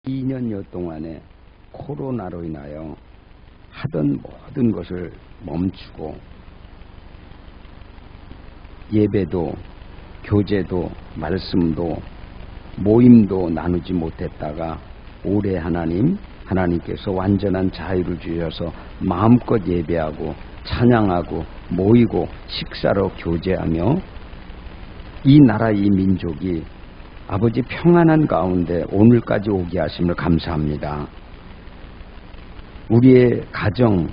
2년여 동안에 코로나로 인하여 하던 모든 것을 멈추고 예배도 교제도 말씀도 모임도 나누지 못했다가 올해 하나님께서 완전한 자유를 주셔서 마음껏 예배하고 찬양하고 모이고 식사로 교제하며 이 나라 이 민족이 아버지 평안한 가운데 오늘까지 오게 하심을 감사합니다. 우리의 가정,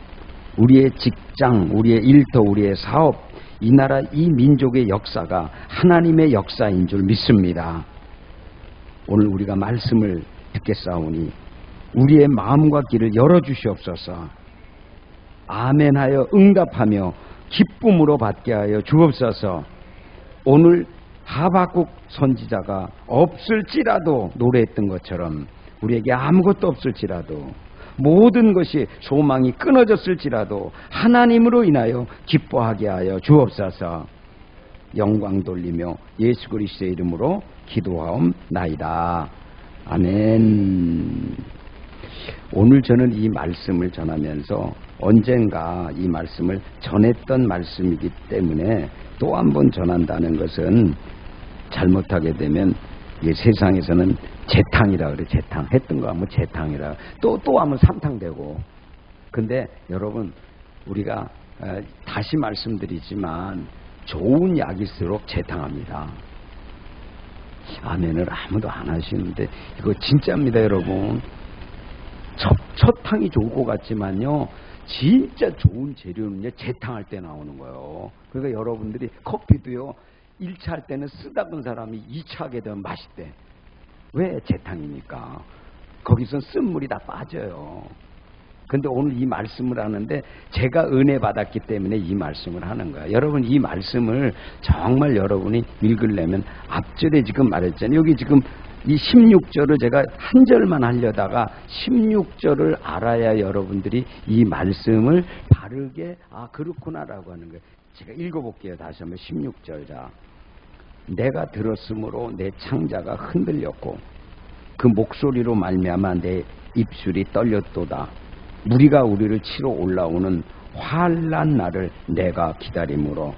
우리의 직장, 우리의 일터, 우리의 사업, 이 나라 이 민족의 역사가 하나님의 역사인 줄 믿습니다. 오늘 우리가 말씀을 듣겠사오니 우리의 마음과 귀를 열어주시옵소서. 아멘하여 응답하며 기쁨으로 받게 하여 주옵소서. 오늘 하박국 선지자가 없을지라도 노래했던 것처럼 우리에게 아무것도 없을지라도 모든 것이 소망이 끊어졌을지라도 하나님으로 인하여 기뻐하게 하여 주옵소서. 영광 돌리며 예수 그리스도의 이름으로 기도하옵나이다. 아멘. 오늘 저는 이 말씀을 전하면서 언젠가 이 말씀을 전했던 말씀이기 때문에 또 한 번 전한다는 것은 잘못하게 되면 이 세상에서는 재탕이라 그래. 재탕 했던 거 하면 재탕이라 또 하면 삼탕되고. 근데 여러분 우리가 다시 말씀드리지만 좋은 약일수록 재탕합니다. 아멘을 아무도 안 하시는데 이거 진짜입니다. 여러분 첫 탕이 좋을 것 같지만요 진짜 좋은 재료는요 재탕할 때 나오는 거예요. 그러니까 여러분들이 커피도요 1차 할 때는 쓰다본 사람이 2차 하게 되면 맛있대. 왜? 재탕이니까. 거기서 쓴 물이 다 빠져요. 근데 오늘 이 말씀을 하는데 제가 은혜 받았기 때문에 이 말씀을 하는 거야. 여러분 이 말씀을 정말 여러분이 읽으려면 앞절에 지금 말했잖아요. 여기 지금 이 16절을 제가 한 절만 하려다가 16절을 알아야 여러분들이 이 말씀을 바르게 그렇구나라고 하는 거예요. 제가 읽어볼게요. 다시 한번 16절. 자, 내가 들었으므로 내 창자가 흔들렸고 그 목소리로 말미암아 내 입술이 떨렸도다. 무리가 우리를 치러 올라오는 환난 날을 내가 기다림으로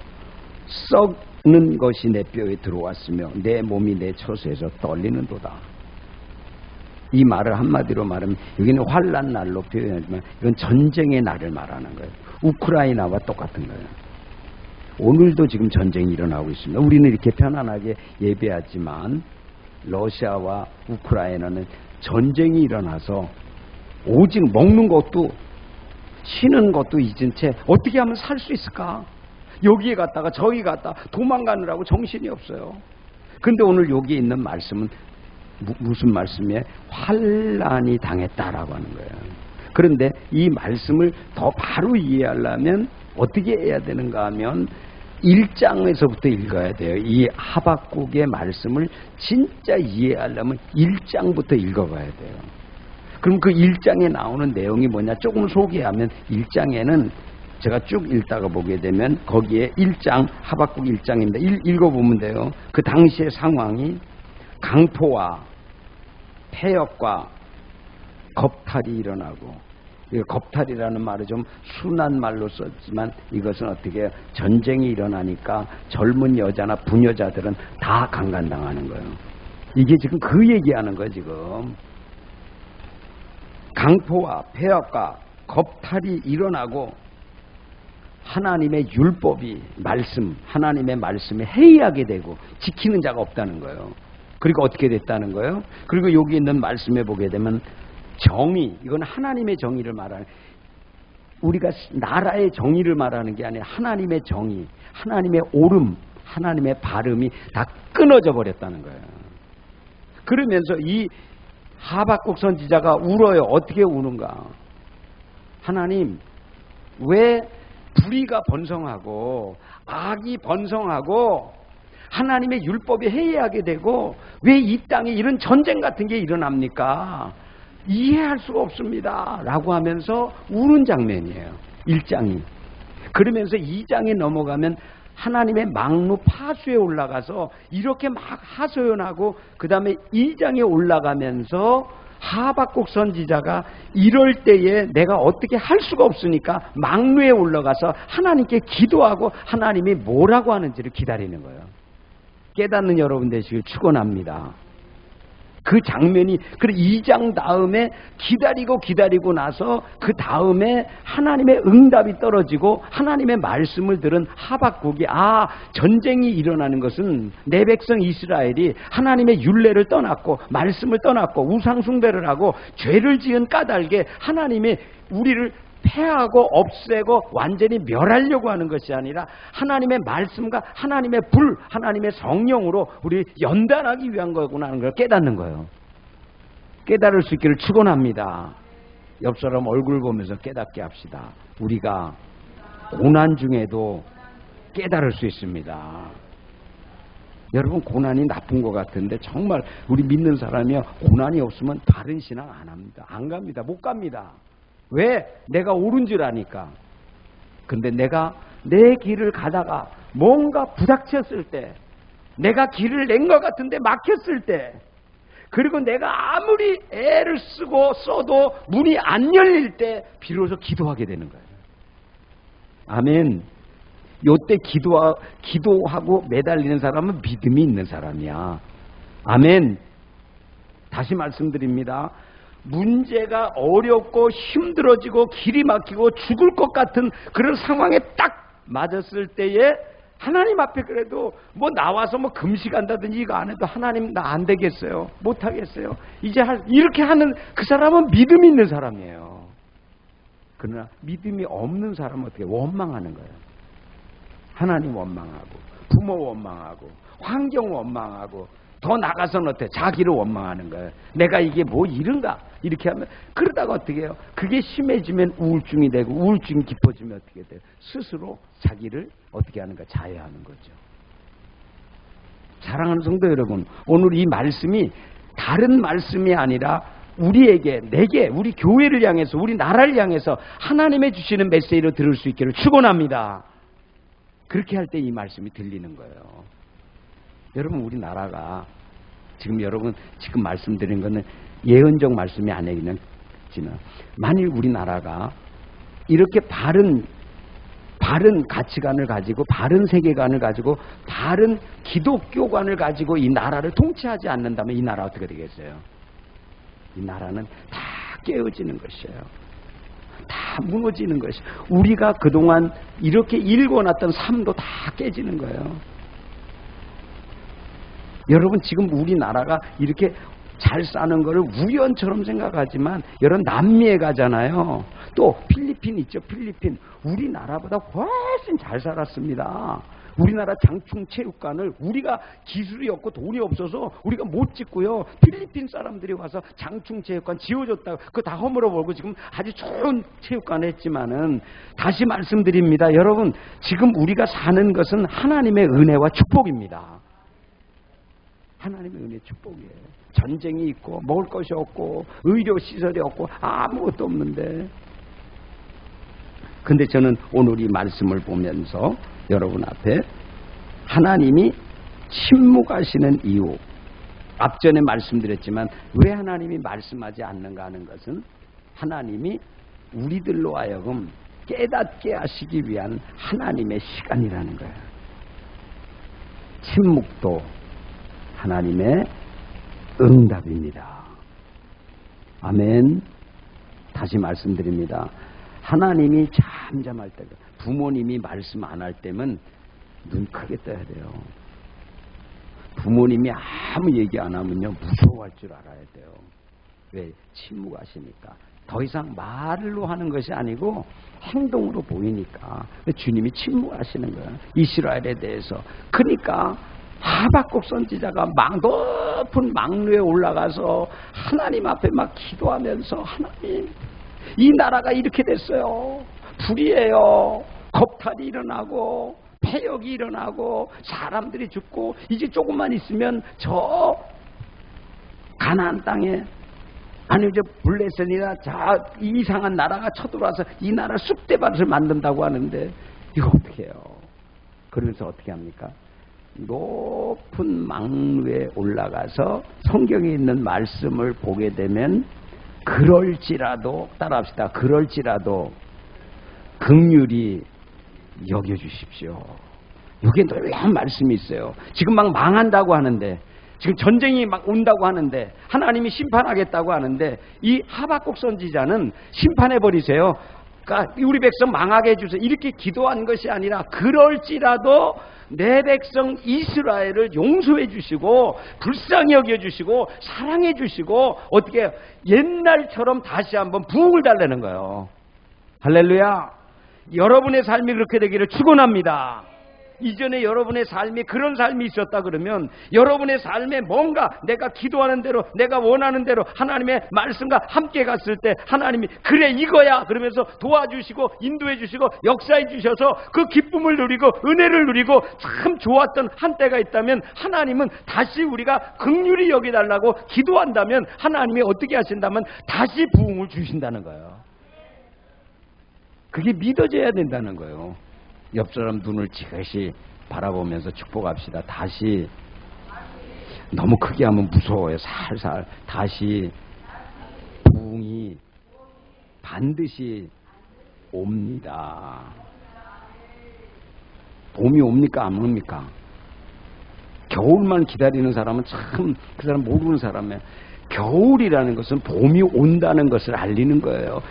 썩는 것이 내 뼈에 들어왔으며 내 몸이 내 처소에서 떨리는도다. 이 말을 한마디로 말하면 여기는 환난 날로 표현하지만 이건 전쟁의 날을 말하는 거예요. 우크라이나와 똑같은 거예요. 오늘도 지금 전쟁이 일어나고 있습니다. 우리는 이렇게 편안하게 예배하지만 러시아와 우크라이나는 전쟁이 일어나서 오직 먹는 것도 쉬는 것도 잊은 채 어떻게 하면 살 수 있을까? 여기에 갔다가 저기 갔다 도망가느라고 정신이 없어요. 근데 오늘 여기에 있는 말씀은 무슨 말씀이에요? 환난이 당했다라고 하는 거예요. 그런데 이 말씀을 더 바로 이해하려면 어떻게 해야 되는가 하면 1장에서부터 읽어야 돼요. 이 하박국의 말씀을 진짜 이해하려면 1장부터 읽어봐야 돼요. 그럼 그 1장에 나오는 내용이 뭐냐 조금 소개하면 1장에는 제가 쭉 읽다가 보게 되면 거기에 1장 하박국 1장입니다. 읽어보면 돼요. 그 당시의 상황이 강포와 폐역과 겁탈이 일어나고, 겁탈이라는 말을 좀 순한 말로 썼지만 이것은 어떻게 해요? 전쟁이 일어나니까 젊은 여자나 부녀자들은 다 강간당하는 거예요. 이게 지금 그 얘기하는 거예요. 지금 강포와 폐역과 겁탈이 일어나고 하나님의 율법이 하나님의 말씀에 해이하게 되고 지키는 자가 없다는 거예요. 그리고 어떻게 됐다는 거예요? 그리고 여기 있는 말씀에 보게 되면 정의, 이건 하나님의 정의를 말하는, 우리가 나라의 정의를 말하는 게 아니라 하나님의 정의, 하나님의 옳음, 하나님의 바름이 다 끊어져 버렸다는 거예요. 그러면서 이 하박국 선지자가 울어요. 어떻게 우는가? 하나님, 왜 불의가 번성하고 악이 번성하고 하나님의 율법이 해이하게 되고 왜 이 땅에 이런 전쟁 같은 게 일어납니까? 이해할 수가 없습니다 라고 하면서 우는 장면이에요. 1장이. 그러면서 2장에 넘어가면 하나님의 망루 파수에 올라가서 이렇게 막 하소연하고 그 다음에 2장에 올라가면서 하박국 선지자가 이럴 때에 내가 어떻게 할 수가 없으니까 망루에 올라가서 하나님께 기도하고 하나님이 뭐라고 하는지를 기다리는 거예요. 깨닫는 여러분 되시길 축원합니다. 그 장면이 그 2장 다음에 기다리고 나서 그 다음에 하나님의 응답이 떨어지고 하나님의 말씀을 들은 하박국이 전쟁이 일어나는 것은 내 백성 이스라엘이 하나님의 율례를 떠났고 말씀을 떠났고 우상 숭배를 하고 죄를 지은 까닭에 하나님이 우리를 패하고 없애고 완전히 멸하려고 하는 것이 아니라 하나님의 말씀과 하나님의 불, 하나님의 성령으로 우리 연단하기 위한 거구나 하는 걸 깨닫는 거예요. 깨달을 수 있기를 축원합니다. 옆 사람 얼굴 보면서 깨닫게 합시다. 우리가 고난 중에도 깨달을 수 있습니다. 여러분, 고난이 나쁜 것 같은데 정말 우리 믿는 사람이요, 고난이 없으면 바른 신앙 안 합니다. 안 갑니다. 못 갑니다. 왜? 내가 옳은 줄 아니까. 근데 내가 내 길을 가다가 뭔가 부닥쳤을 때, 내가 길을 낸 것 같은데 막혔을 때, 그리고 내가 아무리 애를 쓰고 써도 문이 안 열릴 때 비로소 기도하게 되는 거예요. 아멘. 요때 기도하고 매달리는 사람은 믿음이 있는 사람이야. 아멘. 다시 말씀드립니다. 문제가 어렵고 힘들어지고 길이 막히고 죽을 것 같은 그런 상황에 딱 맞았을 때에 하나님 앞에 그래도 뭐 나와서 뭐 금식한다든지 이거 안 해도 하나님 나 안 되겠어요. 못 하겠어요. 이제 이렇게 하는 그 사람은 믿음이 있는 사람이에요. 그러나 믿음이 없는 사람은 어떻게 원망하는 거예요. 하나님 원망하고 부모 원망하고 환경 원망하고 더 나가서는 어때? 자기를 원망하는 거예요. 내가 이게 뭐 이른가? 이렇게 하면 그러다가 어떻게 해요? 그게 심해지면 우울증이 되고 우울증이 깊어지면 어떻게 돼요? 스스로 자기를 어떻게 하는가? 자해하는 거죠. 사랑하는 성도 여러분, 오늘 이 말씀이 다른 말씀이 아니라 우리에게, 내게, 우리 교회를 향해서, 우리 나라를 향해서 하나님의 주시는 메시지로 들을 수 있기를 축원합니다. 그렇게 할 때 이 말씀이 들리는 거예요. 여러분, 우리나라가 여러분 지금 말씀드린 거는 예언적 말씀이 아니기는 지는 만일 우리나라가 이렇게 바른 가치관을 가지고 바른 세계관을 가지고 바른 기독교관을 가지고 이 나라를 통치하지 않는다면 이 나라 어떻게 되겠어요? 이 나라는 다 깨어지는 것이에요. 다 무너지는 것이에요. 우리가 그동안 이렇게 일궈놨던 삶도 다 깨지는 거예요. 여러분, 지금 우리나라가 이렇게 잘 사는 거를 우연처럼 생각하지만 여러분 남미에 가잖아요. 또 필리핀 있죠. 필리핀. 우리나라보다 훨씬 잘 살았습니다. 우리나라 장충체육관을 우리가 기술이 없고 돈이 없어서 우리가 못 짓고요. 필리핀 사람들이 와서 장충체육관 지어줬다고 그거 다 허물어 버리고 지금 아주 좋은 체육관 했지만은 다시 말씀드립니다. 여러분, 지금 우리가 사는 것은 하나님의 은혜와 축복입니다. 하나님의 은혜 축복이에요. 전쟁이 있고 먹을 것이 없고 의료시설이 없고 아무것도 없는데, 근데 저는 오늘 이 말씀을 보면서 여러분 앞에 하나님이 침묵하시는 이유, 앞전에 말씀드렸지만 왜 하나님이 말씀하지 않는가 하는 것은 하나님이 우리들로 하여금 깨닫게 하시기 위한 하나님의 시간이라는 거예요. 침묵도 하나님의 응답입니다. 아멘. 다시 말씀드립니다. 하나님이 잠잠할 때, 부모님이 말씀 안 할 때면 눈 크게 떠야 돼요. 부모님이 아무 얘기 안 하면요 무서워할 줄 알아야 돼요. 왜? 침묵하시니까. 더 이상 말로 하는 것이 아니고 행동으로 보이니까 주님이 침묵하시는 거예요. 이스라엘에 대해서. 그러니까 하박국 선지자가 높은 망루에 올라가서 하나님 앞에 막 기도하면서, 하나님, 이 나라가 이렇게 됐어요. 불의해요. 겁탈이 일어나고 폐역이 일어나고 사람들이 죽고 이제 조금만 있으면 저 가나안 땅에, 아니 저 블레셋이나 이상한 나라가 쳐들어와서 이 나라 쑥대밭을 만든다고 하는데 이거 어떻게 해요? 그러면서 어떻게 합니까? 높은 망루에 올라가서 성경에 있는 말씀을 보게 되면 그럴지라도, 따라합시다. 그럴지라도 긍휼히 여겨주십시오. 여기에 놀라운 말씀이 있어요. 지금 막 망한다고 하는데, 지금 전쟁이 막 온다고 하는데, 하나님이 심판하겠다고 하는데, 이 하박국 선지자는 심판해버리세요. 그러니까 우리 백성 망하게 해주세요. 이렇게 기도한 것이 아니라 그럴지라도 내 백성 이스라엘을 용서해 주시고 불쌍히 여겨주시고 사랑해 주시고 어떻게 옛날처럼 다시 한번 부흥을 달라는 거예요. 할렐루야. 여러분의 삶이 그렇게 되기를 축원합니다. 이전에 여러분의 삶이 그런 삶이 있었다 그러면 여러분의 삶에 뭔가 내가 기도하는 대로 내가 원하는 대로 하나님의 말씀과 함께 갔을 때 하나님이 그래 이거야 그러면서 도와주시고 인도해 주시고 역사해 주셔서 그 기쁨을 누리고 은혜를 누리고 참 좋았던 한때가 있다면 하나님은 다시 우리가 긍휼히 여기달라고 기도한다면 하나님이 어떻게 하신다면 다시 부흥을 주신다는 거예요. 그게 믿어져야 된다는 거예요. 옆 사람 눈을 지그시 바라보면서 축복합시다. 다시, 너무 크게 하면 무서워요. 살살 다시 부흥이 반드시 옵니다. 봄이 옵니까 안 옵니까? 겨울만 기다리는 사람은 참 그 사람 모르는 사람이에요. 겨울이라는 것은 봄이 온다는 것을 알리는 거예요.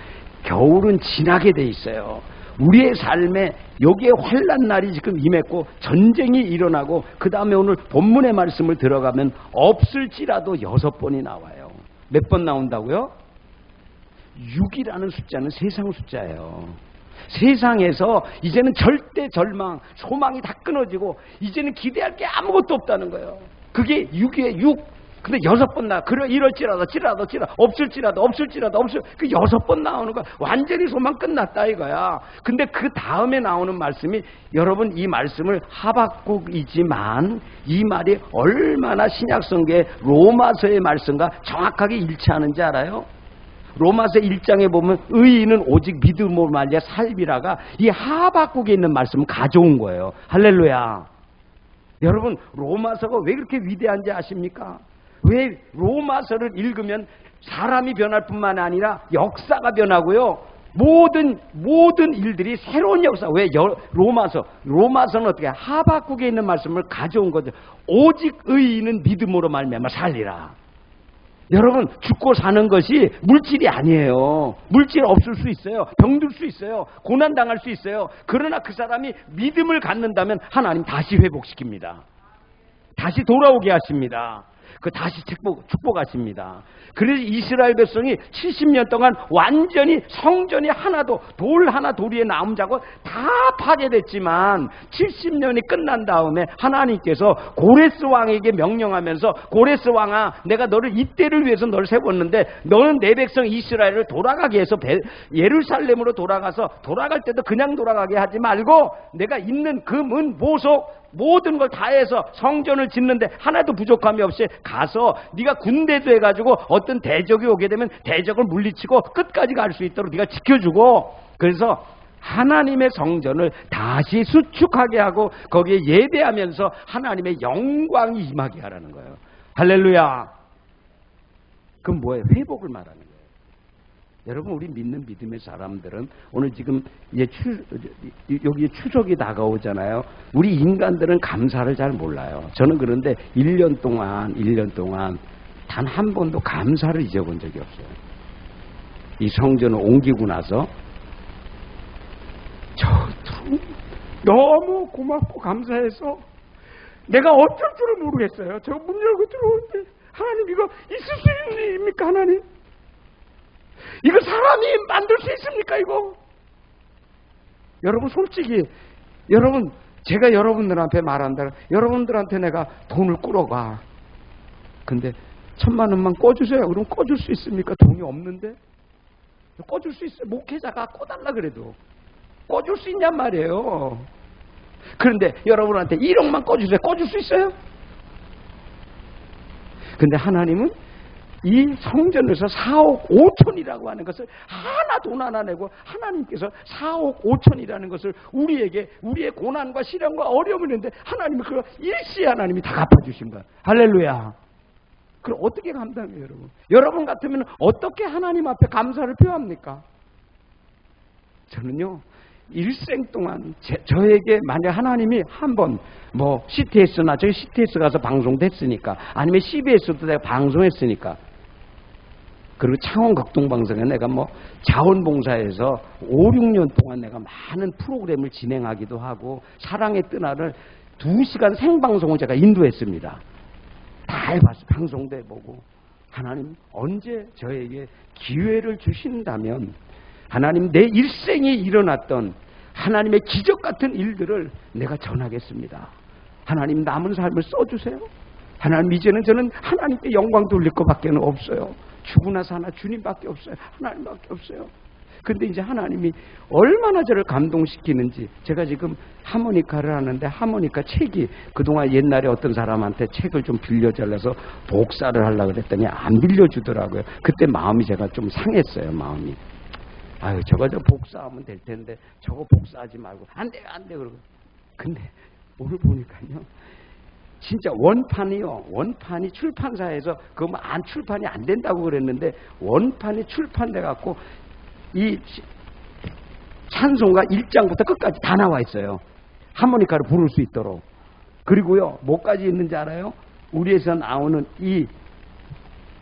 겨울은 지나게 돼 있어요. 우리의 삶에 여기에 환난 날이 지금 임했고 전쟁이 일어나고 그 다음에 오늘 본문의 말씀을 들어가면 없을지라도 6번이 나와요. 몇 번 나온다고요? 6이라는 숫자는 세상 숫자예요. 세상에서 이제는 절대 절망, 소망이 다 끊어지고 이제는 기대할 게 아무것도 없다는 거예요. 그게 6이에요. 6. 근데 6번 나, 그래, 이럴지라도, 없을지라도, 그 6번 나오는 거, 완전히 소망 끝났다, 이거야. 근데 그 다음에 나오는 말씀이, 여러분, 이 말씀을 하박국이지만, 이 말이 얼마나 신약성경의 로마서의 말씀과 정확하게 일치하는지 알아요? 로마서 1장에 보면, 의인은 오직 믿음으로 말미암아 살리라가, 이 하박국에 있는 말씀을 가져온 거예요. 할렐루야. 여러분, 로마서가 왜 그렇게 위대한지 아십니까? 왜 로마서를 읽으면 사람이 변할 뿐만 아니라 역사가 변하고요. 모든 일들이 새로운 역사. 왜 로마서는 어떻게 하박국에 있는 말씀을 가져온 거죠. 오직 의인은 믿음으로 말미암아 살리라. 여러분, 죽고 사는 것이 물질이 아니에요. 물질 없을 수 있어요. 병들 수 있어요. 고난당할 수 있어요. 그러나 그 사람이 믿음을 갖는다면 하나님 다시 회복시킵니다. 다시 돌아오게 하십니다. 다시 축복하십니다. 그래서 이스라엘 백성이 70년 동안 완전히 성전이 하나도 돌 하나 도리에 남은 자고 다 파괴됐지만 70년이 끝난 다음에 하나님께서 고레스 왕에게 명령하면서 고레스 왕아 내가 너를 이때를 위해서 너를 세웠는데 너는 내 백성 이스라엘을 돌아가게 해서 예루살렘으로 돌아갈 때도 그냥 돌아가게 하지 말고 내가 있는 금은 보석 모든 걸 다해서 성전을 짓는데 하나도 부족함이 없이 가서 네가 군대도 해가지고 어떤 대적이 오게 되면 대적을 물리치고 끝까지 갈 수 있도록 네가 지켜주고 그래서 하나님의 성전을 다시 수축하게 하고 거기에 예배하면서 하나님의 영광이 임하게 하라는 거예요. 할렐루야. 그럼 뭐예요? 회복을 말하는 거예요. 여러분 우리 믿는 믿음의 사람들은 오늘 지금 이제 여기 추석이 다가오잖아요. 우리 인간들은 감사를 잘 몰라요. 저는 그런데 1년 동안 단 한 번도 감사를 잊어본 적이 없어요. 이 성전을 옮기고 나서 너무 고맙고 감사해서 내가 어쩔 줄을 모르겠어요. 저 문 열고 들어오는데 하나님 이거 있을 수 있는 일입니까 하나님? 이거 사람이 만들 수 있습니까 이거? 여러분 솔직히 제가 여러분들한테 말한다. 여러분들한테 내가 돈을 꾸러가. 근데 1000만 원만 꿔주세요. 그럼 꿔줄 수 있습니까? 돈이 없는데? 꿔줄 수 있어요. 목회자가 꿔달라 그래도 꿔줄 수 있냔 말이에요. 그런데 여러분한테 1억만 꿔주세요. 꿔줄 수 있어요? 근데 하나님은 이 성전에서 4억 5천이라고 하는 것을 하나 돈 하나 내고 하나님께서 4억 5천이라는 것을 우리에게 우리의 고난과 시련과 어려움을 했는데 하나님이 그걸 일시에 하나님이 다 갚아주신 거야. 할렐루야. 그럼 어떻게 감당해요, 여러분? 여러분 같으면 어떻게 하나님 앞에 감사를 표합니까? 저는요, 일생 동안 저에게 만약 하나님이 한번 뭐 CTS나 저희 CTS 가서 방송됐으니까 아니면 CBS도 내가 방송했으니까 그리고 창원 극동방송에 내가 뭐 자원봉사에서 5, 6년 동안 내가 많은 프로그램을 진행하기도 하고 사랑의 뜨나를 2시간 생방송을 제가 인도했습니다. 다 해봤어. 방송도 해보고. 하나님 언제 저에게 기회를 주신다면 하나님 내 일생에 일어났던 하나님의 기적 같은 일들을 내가 전하겠습니다. 하나님 남은 삶을 써주세요. 하나님 이제는 저는 하나님께 영광 돌릴 것밖에 없어요. 죽으나 사나 주님밖에 없어요. 하나님밖에 없어요. 근데 이제 하나님이 얼마나 저를 감동시키는지 제가 지금 하모니카를 하는데 하모니카 책이 그동안 옛날에 어떤 사람한테 책을 좀 빌려달라서 복사를 하려고 그랬더니 안 빌려주더라고요. 그때 마음이 제가 좀 상했어요. 마음이. 아유 저거 복사하면 될 텐데 저거 복사하지 말고 안 돼요 안 돼요 그러고. 근데 오늘 보니까요. 진짜 원판이 출판사에서 그거 안 출판이 안 된다고 그랬는데 원판이 출판돼 갖고 이 찬송가 1장부터 끝까지 다 나와 있어요. 하모니카를 부를 수 있도록. 그리고요 뭐까지 있는지 알아요? 우리에서 나오는 이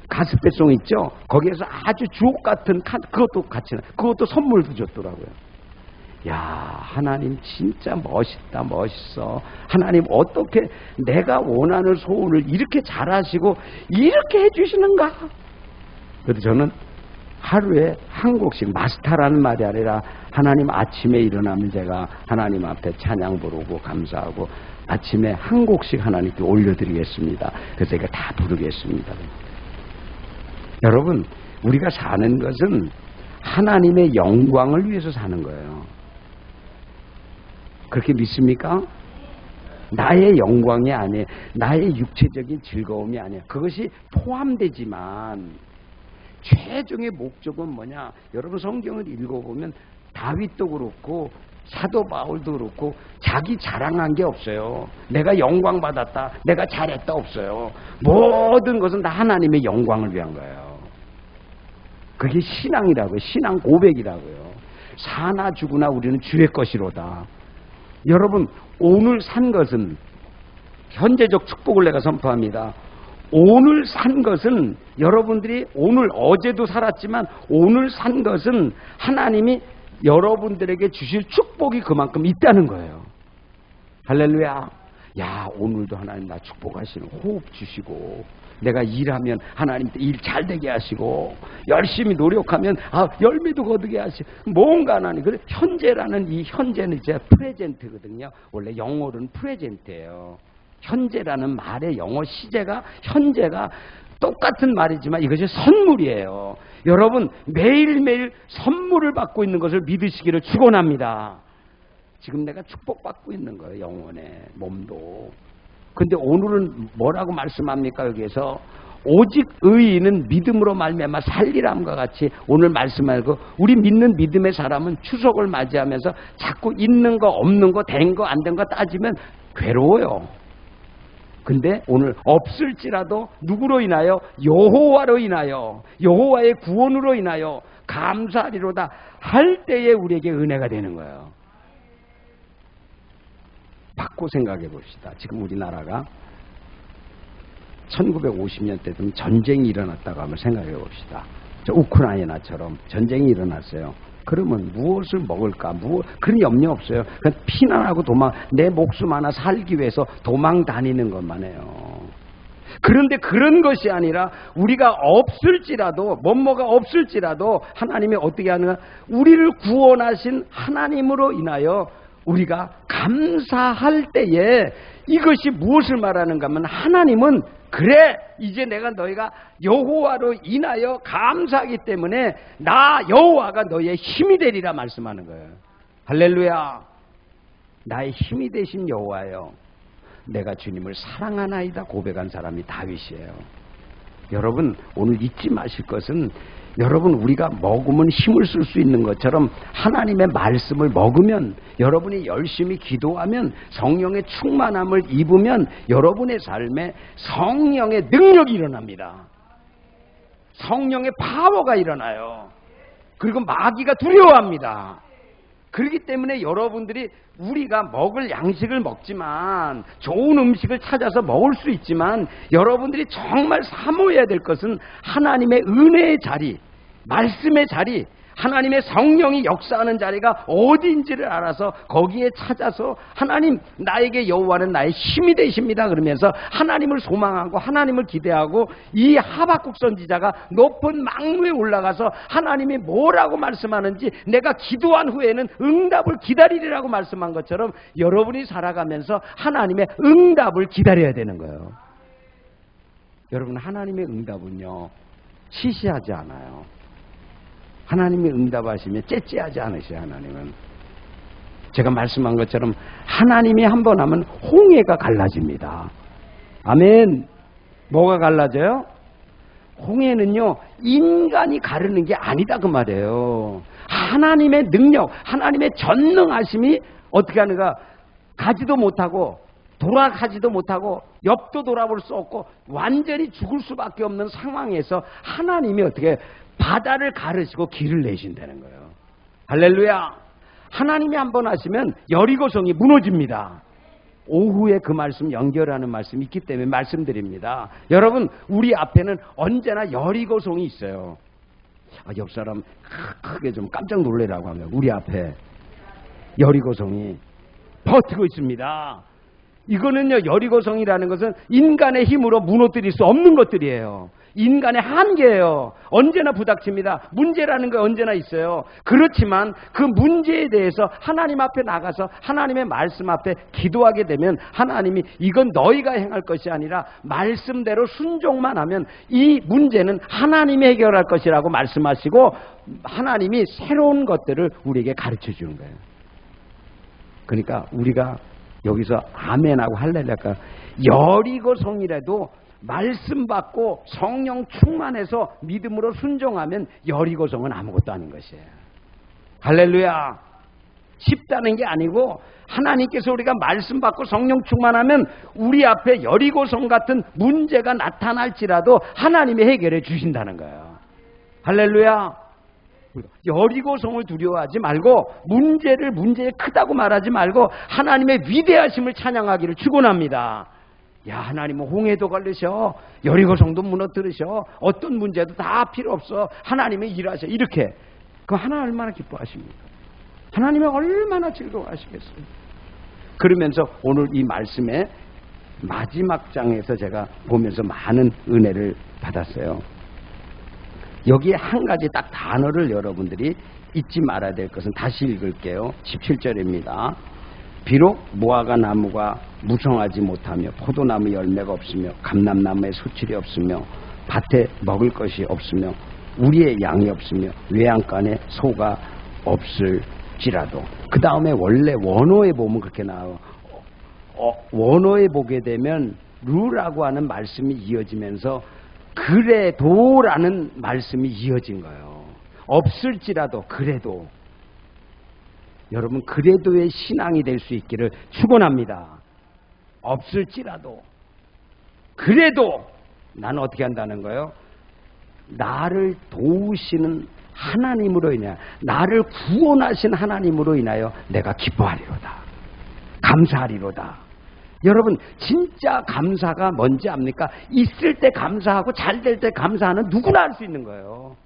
가스펠송 있죠? 거기에서 아주 주옥 같은 그것도 같이 그것도 선물도 줬더라고요. 야 하나님 진짜 멋있다 멋있어. 하나님 어떻게 내가 원하는 소원을 이렇게 잘하시고 이렇게 해주시는가. 그래서 저는 하루에 한 곡씩 마스터라는 말이 아니라 하나님 아침에 일어나면 제가 하나님 앞에 찬양 부르고 감사하고 아침에 한 곡씩 하나님께 올려드리겠습니다. 그래서 제가 다 부르겠습니다. 여러분 우리가 사는 것은 하나님의 영광을 위해서 사는 거예요. 그렇게 믿습니까? 나의 영광이 아니에요. 나의 육체적인 즐거움이 아니에요. 그것이 포함되지만 최종의 목적은 뭐냐? 여러분 성경을 읽어보면 다윗도 그렇고 사도 바울도 그렇고 자기 자랑한 게 없어요. 내가 영광 받았다, 내가 잘했다 없어요. 모든 것은 다 하나님의 영광을 위한 거예요. 그게 신앙이라고요. 신앙 고백이라고요. 사나 죽으나 우리는 주의 것이로다. 여러분 오늘 산 것은 현재적 축복을 내가 선포합니다. 오늘 산 것은 여러분들이 오늘 어제도 살았지만 오늘 산 것은 하나님이 여러분들에게 주실 축복이 그만큼 있다는 거예요. 할렐루야. 야 오늘도 하나님 나 축복하시는 호흡 주시고 내가 일하면 하나님 일 잘 되게 하시고 열심히 노력하면 열매도 거두게 하시고 뭔가 하나님 그래 현재라는 이 현재는 이제 프레젠트거든요. 원래 영어로는 프레젠트예요. 현재라는 말의 영어 시제가 현재가 똑같은 말이지만 이것이 선물이에요. 여러분 매일매일 선물을 받고 있는 것을 믿으시기를 축원합니다. 지금 내가 축복받고 있는 거예요. 영혼의 몸도. 근데 오늘은 뭐라고 말씀합니까? 여기에서 오직 의인은 믿음으로 말미암아 살리람과 같이 오늘 말씀하고 우리 믿는 믿음의 사람은 추석을 맞이하면서 자꾸 있는 거 없는 거 된 거 안 된 거 따지면 괴로워요. 근데 오늘 없을지라도 누구로 인하여? 여호와로 인하여 여호와의 구원으로 인하여 감사하리로다 할 때에 우리에게 은혜가 되는 거예요. 바꿔 생각해 봅시다. 지금 우리나라가 1950년대 되면 전쟁이 일어났다고 한번 생각해 봅시다. 저 우크라이나처럼 전쟁이 일어났어요. 그러면 무엇을 먹을까? 그런 염려 없어요. 그냥 피난하고 내 목숨 하나 살기 위해서 도망 다니는 것만 해요. 그런데 그런 것이 아니라 우리가 없을지라도 뭐가 없을지라도 하나님이 어떻게 하는가? 우리를 구원하신 하나님으로 인하여 우리가 감사할 때에 이것이 무엇을 말하는가 하면 하나님은 그래 이제 내가 너희가 여호와로 인하여 감사하기 때문에 나 여호와가 너희의 힘이 되리라 말씀하는 거예요. 할렐루야. 나의 힘이 되신 여호와요 내가 주님을 사랑하나이다 고백한 사람이 다윗이에요. 여러분 오늘 잊지 마실 것은 여러분 우리가 먹으면 힘을 쓸 수 있는 것처럼 하나님의 말씀을 먹으면 여러분이 열심히 기도하면 성령의 충만함을 입으면 여러분의 삶에 성령의 능력이 일어납니다. 성령의 파워가 일어나요. 그리고 마귀가 두려워합니다. 그렇기 때문에 여러분들이 우리가 먹을 양식을 먹지만 좋은 음식을 찾아서 먹을 수 있지만 여러분들이 정말 사모해야 될 것은 하나님의 은혜의 자리, 말씀의 자리, 하나님의 성령이 역사하는 자리가 어디인지를 알아서 거기에 찾아서 하나님 나에게 여호와는 나의 힘이 되십니다 그러면서 하나님을 소망하고 하나님을 기대하고 이 하박국 선지자가 높은 망루에 올라가서 하나님이 뭐라고 말씀하는지 내가 기도한 후에는 응답을 기다리리라고 말씀한 것처럼 여러분이 살아가면서 하나님의 응답을 기다려야 되는 거예요. 여러분 하나님의 응답은요 시시하지 않아요. 하나님이 응답하시면 째째하지 않으셔요. 하나님은 제가 말씀한 것처럼 하나님이 한 번 하면 홍해가 갈라집니다. 아멘. 뭐가 갈라져요? 홍해는요 인간이 가르는 게 아니다 그 말이에요. 하나님의 능력, 하나님의 전능하심이 어떻게 하는가, 가지도 못하고 돌아가지도 못하고 옆도 돌아볼 수 없고 완전히 죽을 수밖에 없는 상황에서 하나님이 어떻게 바다를 가르시고 길을 내신다는 거예요. 할렐루야. 하나님이 한번 하시면 여리고성이 무너집니다. 오후에 그 말씀 연결하는 말씀이 있기 때문에 말씀드립니다. 여러분 우리 앞에는 언제나 여리고성이 있어요. 옆 사람 크게 좀 깜짝 놀래라고 하면 우리 앞에 여리고성이 버티고 있습니다. 이거는요 여리고성이라는 것은 인간의 힘으로 무너뜨릴 수 없는 것들이에요. 인간의 한계예요. 언제나 부닥칩니다. 문제라는 거 언제나 있어요. 그렇지만 그 문제에 대해서 하나님 앞에 나가서 하나님의 말씀 앞에 기도하게 되면 하나님이 이건 너희가 행할 것이 아니라 말씀대로 순종만 하면 이 문제는 하나님이 해결할 것이라고 말씀하시고 하나님이 새로운 것들을 우리에게 가르쳐 주는 거예요. 그러니까 우리가 여기서 아멘하고 할렐루야가 여리고성이라도 말씀 받고 성령 충만해서 믿음으로 순종하면 여리고성은 아무것도 아닌 것이에요. 할렐루야. 쉽다는 게 아니고 하나님께서 우리가 말씀 받고 성령 충만하면 우리 앞에 여리고성 같은 문제가 나타날지라도 하나님이 해결해 주신다는 거예요. 할렐루야. 여리고성을 두려워하지 말고 문제에 크다고 말하지 말고 하나님의 위대하심을 찬양하기를 축원합니다. 야 하나님은 홍해도 걸리셔 여리고성도 무너뜨리셔 어떤 문제도 다 필요 없어 하나님이 일하셔 이렇게 그럼 하나님 얼마나 기뻐하십니까? 하나님이 얼마나 즐거워하시겠어요? 그러면서 오늘 이 말씀의 마지막 장에서 제가 보면서 많은 은혜를 받았어요. 여기에 한 가지 딱 단어를 여러분들이 잊지 말아야 될 것은 다시 읽을게요. 17절입니다. 비록 무화과 나무가 무성하지 못하며 포도나무 열매가 없으며 감람나무에 소출이 없으며 밭에 먹을 것이 없으며 우리의 양이 없으며 외양간에 소가 없을지라도 그 다음에 원래 원어에 보면 그렇게 나와요. 원어에 보게 되면 루라고 하는 말씀이 이어지면서 그래도라는 말씀이 이어진 거예요. 없을지라도 그래도 여러분 그래도의 신앙이 될 수 있기를 축원합니다. 없을지라도 그래도 나는 어떻게 한다는 거예요? 나를 도우시는 하나님으로 인하여 나를 구원하신 하나님으로 인하여 내가 기뻐하리로다. 감사하리로다. 여러분 진짜 감사가 뭔지 압니까? 있을 때 감사하고 잘 될 때 감사하는 누구나 할 수 있는 거예요.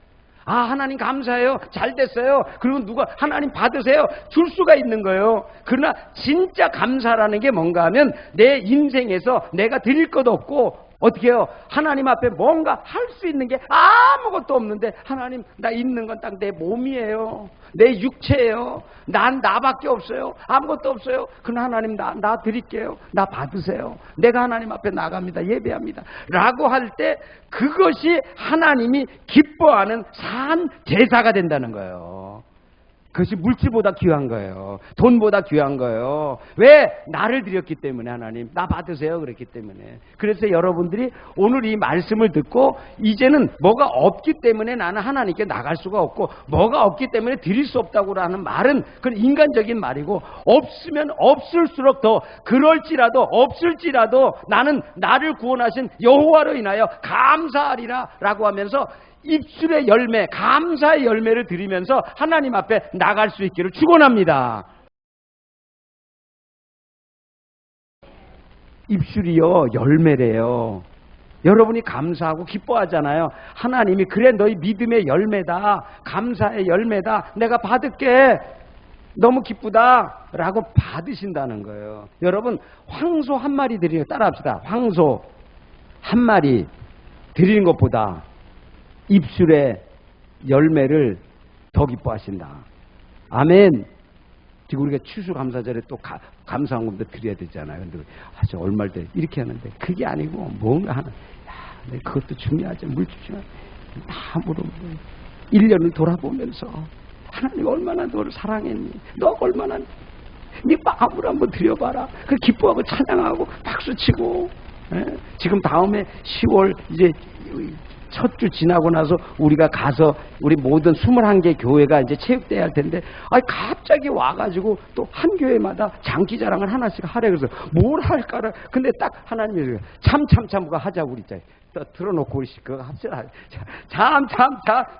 아 하나님 감사해요. 잘 됐어요. 그리고 누가 하나님 받으세요. 줄 수가 있는 거예요. 그러나 진짜 감사라는 게 뭔가 하면 내 인생에서 내가 드릴 것도 없고 어떻게 해요? 하나님 앞에 뭔가 할 수 있는 게 아무것도 없는데 하나님 나 있는 건 딱 내 몸이에요. 내 육체예요. 난 나밖에 없어요. 아무것도 없어요. 그러나 하나님 나 드릴게요. 나 받으세요. 내가 하나님 앞에 나갑니다. 예배합니다. 라고 할 때 그것이 하나님이 기뻐하는 산 제사가 된다는 거예요. 그것이 물질보다 귀한 거예요. 돈보다 귀한 거예요. 왜? 나를 드렸기 때문에. 하나님 나 받으세요 그랬기 때문에. 그래서 여러분들이 오늘 이 말씀을 듣고 이제는 뭐가 없기 때문에 나는 하나님께 나갈 수가 없고 뭐가 없기 때문에 드릴 수 없다고 하는 말은 그건 인간적인 말이고, 없으면 없을수록 더 그럴지라도 없을지라도 나는 나를 구원하신 여호와로 인하여 감사하리라 라고 하면서 입술의 열매, 감사의 열매를 드리면서 하나님 앞에 나갈 수 있기를 축원합니다. 입술이요 열매래요. 여러분이 감사하고 기뻐하잖아요. 하나님이 그래 너희 믿음의 열매다, 감사의 열매다, 내가 받을게, 너무 기쁘다 라고 받으신다는 거예요. 여러분 황소 한 마리 드리는, 따라합시다. 황소 한 마리 드리는 것보다 입술의 열매를 더 기뻐하신다. 아멘. 지금 우리가 추수감사절에 또 감사한금도 드려야 되잖아요. 근데 저 얼마를 때 이렇게 하는데 그게 아니고 뭔가 하나, 야, 그것도 중요하지. 물질 중요하지. 마음으로 1년을 돌아보면서 하나님 얼마나 너를 사랑했니? 너가 얼마나 네 마음으로 한번 드려봐라. 그 기뻐하고 찬양하고 박수치고. 예? 지금 다음에 10월 이제 첫 주 지나고 나서 우리가 가서 우리 모든 21개 교회가 이제 체육대회 할 텐데, 갑자기 와가지고 또 한 교회마다 장기자랑을 하나씩 하래. 그래서 뭘 할까를. 근데 딱 하나님이 참 그거 하자고 우리 자 틀어놓고 우리 그거 합시다. 참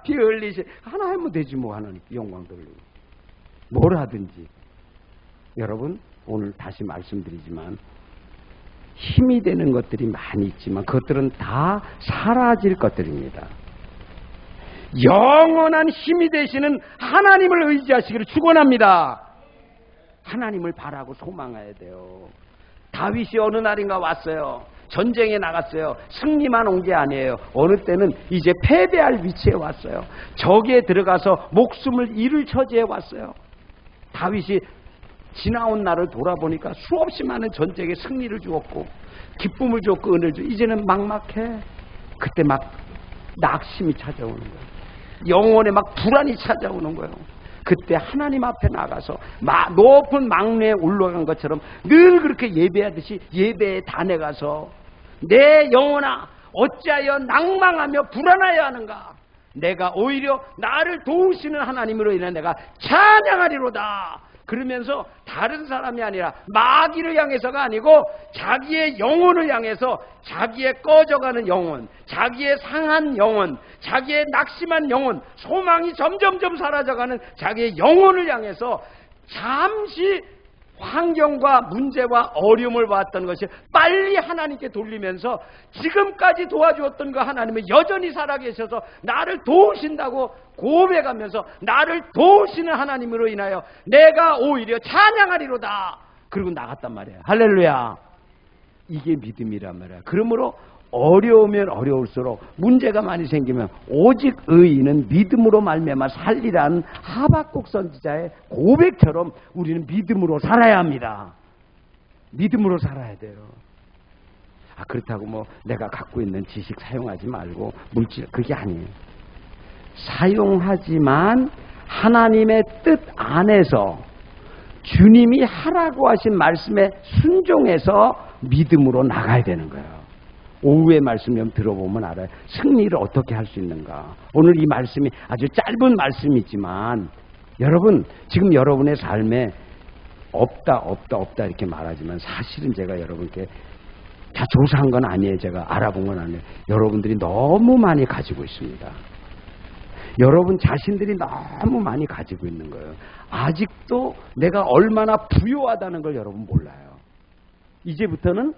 피 흘리시 하나 하면 되지 뭐. 하나님 영광 돌리고 뭘 하든지. 여러분 오늘 다시 말씀드리지만 힘이 되는 것들이 많이 있지만 그것들은 다 사라질 것들입니다. 영원한 힘이 되시는 하나님을 의지하시기를 축원합니다. 하나님을 바라고 소망해야 돼요. 다윗이 어느 날인가 왔어요. 전쟁에 나갔어요. 승리만 온 게 아니에요. 어느 때는 이제 패배할 위치에 왔어요. 적에 들어가서 목숨을 잃을 처지에 왔어요. 다윗이 지나온 날을 돌아보니까 수없이 많은 전쟁에 승리를 주었고 기쁨을 주었고 은혜를 주었고, 이제는 막막해. 그때 막 낙심이 찾아오는 거예요. 영혼에 막 불안이 찾아오는 거예요. 그때 하나님 앞에 나가서 높은 망루에 올라간 것처럼 늘 그렇게 예배하듯이 예배의 단에 가서 내 영혼아 어찌하여 낭망하며 불안하여 하는가? 내가 오히려 나를 도우시는 하나님으로 인해 내가 찬양하리로다. 그러면서 다른 사람이 아니라 마귀를 향해서가 아니고 자기의 영혼을 향해서, 자기의 꺼져가는 영혼, 자기의 상한 영혼, 자기의 낙심한 영혼, 소망이 점점점 사라져가는 자기의 영혼을 향해서 잠시 환경과 문제와 어려움을 봤던 것이 빨리 하나님께 돌리면서 지금까지 도와주었던 그 하나님은 여전히 살아계셔서 나를 도우신다고 고백하면서 나를 도우시는 하나님으로 인하여 내가 오히려 찬양하리로다. 그리고 나갔단 말이에요. 할렐루야. 이게 믿음이란 말이야. 그러므로 어려우면 어려울수록, 문제가 많이 생기면 오직 의인은 믿음으로 말미암아 살리라는 하박국 선지자의 고백처럼 우리는 믿음으로 살아야 합니다. 믿음으로 살아야 돼요. 그렇다고 뭐 내가 갖고 있는 지식 사용하지 말고 물질, 그게 아니에요. 사용하지만 하나님의 뜻 안에서 주님이 하라고 하신 말씀에 순종해서 믿음으로 나가야 되는 거예요. 오후의 말씀 좀 들어보면 알아요. 승리를 어떻게 할 수 있는가. 오늘 이 말씀이 아주 짧은 말씀이지만 여러분 지금 여러분의 삶에 없다 이렇게 말하지만 사실은 제가 여러분께 다 조사한 건 아니에요. 제가 알아본 건 아니에요. 여러분들이 너무 많이 가지고 있습니다. 여러분 자신들이 너무 많이 가지고 있는 거예요. 아직도 내가 얼마나 부유하다는 걸 여러분 몰라요. 이제부터는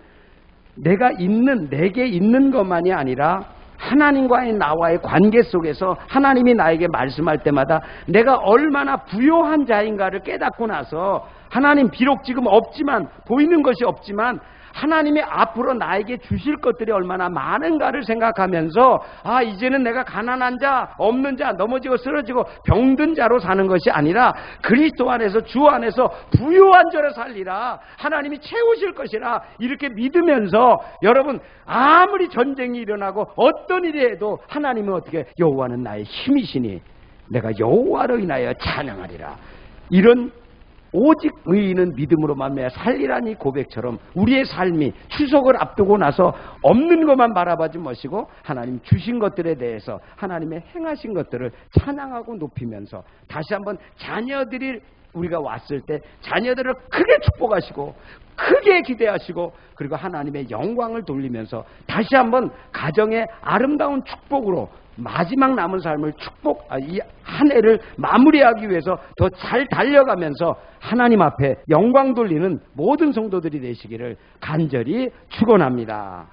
내게 있는 것만이 아니라 하나님과의 나와의 관계 속에서 하나님이 나에게 말씀할 때마다 내가 얼마나 부요한 자인가를 깨닫고 나서, 하나님 비록 지금 없지만, 보이는 것이 없지만 하나님이 앞으로 나에게 주실 것들이 얼마나 많은가를 생각하면서 이제는 내가 가난한 자, 없는 자, 넘어지고 쓰러지고 병든 자로 사는 것이 아니라 그리스도 안에서, 주 안에서 부유한 자로 살리라, 하나님이 채우실 것이라 이렇게 믿으면서, 여러분 아무리 전쟁이 일어나고 어떤 일이 해도 하나님은 어떻게, 여호와는 나의 힘이시니 내가 여호와로 인하여 찬양하리라. 이런 오직 의인은 믿음으로 말미암아 살리라니 고백처럼 우리의 삶이 추석을 앞두고 나서 없는 것만 바라보지 마시고 하나님 주신 것들에 대해서 하나님의 행하신 것들을 찬양하고 높이면서 다시 한번 자녀들이 우리가 왔을 때 자녀들을 크게 축복하시고 크게 기대하시고 그리고 하나님의 영광을 돌리면서 다시 한번 가정의 아름다운 축복으로 마지막 남은 삶을 이 한 해를 마무리하기 위해서 더 잘 달려가면서 하나님 앞에 영광 돌리는 모든 성도들이 되시기를 간절히 축원합니다.